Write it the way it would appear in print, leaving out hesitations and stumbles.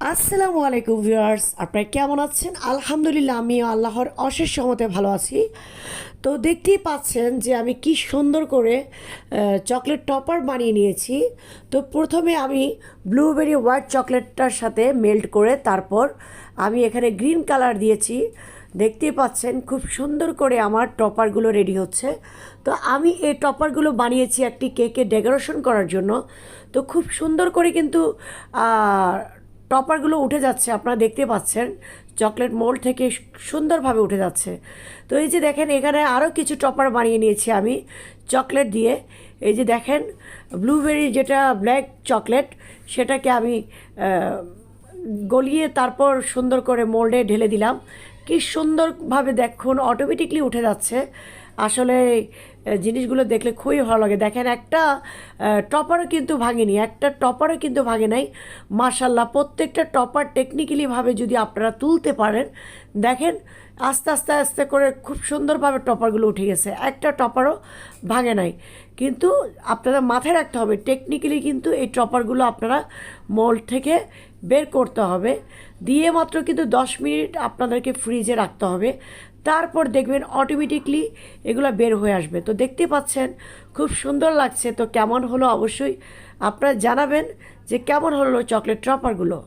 আসসালামু আলাইকুম ভিউয়ার্স, আপনারা কেমন আছেন? আলহামদুলিল্লাহ, আমিও আল্লাহর অশেষ রহমতে ভালো আছি। তো দেখতেই পাচ্ছেন যে আমি কি সুন্দর করে চকলেট টপার বানিয়ে নিয়েছি। তো প্রথমে আমি ব্লুবেরি হোয়াইট চকলেটটার সাথে মেল্ট করে তারপর আমি এখানে গ্রিন কালার দিয়েছি। দেখতেই পাচ্ছেন খুব সুন্দর করে আমার টপারগুলো রেডি হচ্ছে। তো আমি এই টপারগুলো বানিয়েছি একটি কেকে ডেকোরেশন করার জন্য। তো খুব সুন্দর করে কিন্তু টপারগুলো উঠে যাচ্ছে, আপনারা দেখতে পাচ্ছেন চকলেট মোল্ড থেকে সুন্দরভাবে উঠে যাচ্ছে। তো এই যে দেখেন, এখানে আরও কিছু টপার বানিয়ে নিয়েছি আমি চকলেট দিয়ে। এই যে দেখেন, ব্লুবেরি যেটা ব্ল্যাক চকলেট, সেটাকে আমি গলিয়ে তারপর সুন্দর করে মোল্ডে ঢেলে দিলাম। কি সুন্দরভাবে দেখুন অটোমেটিকলি উঠে যাচ্ছে। আসলে জিনিসগুলো দেখলে খুবই ভালো লাগে। দেখেন, একটা টপারও কিন্তু ভাঙেনি, একটা টপারও কিন্তু ভাঙে নাই। মাশাল্লাহ, প্রত্যেকটা টপার টেকনিক্যালিভাবে যদি আপনারা তুলতে পারেন, দেখেন আস্তে আস্তে আস্তে করে খুব সুন্দরভাবে টপারগুলো উঠে গেছে, একটা টপারও ভাঙে নাই। কিন্তু আপনারা মাথায় রাখতে হবে, টেকনিক্যালি কিন্তু এই টপারগুলো আপনারা মোল্ড থেকে বের করতে হবে। দিয়ে মাত্র কিন্তু 10 মিনিট আপনাদেরকে ফ্রিজে রাখতে হবে। তারপর দেখবেন অটোমেটিকলি এগুলো বের হয়ে আসবে। তো দেখতে পাচ্ছেন খুব সুন্দর লাগছে। তো কেমন হলো অবশ্যই আপনারা জানাবেন যে কেমন হলো চকলেট টপারগুলো।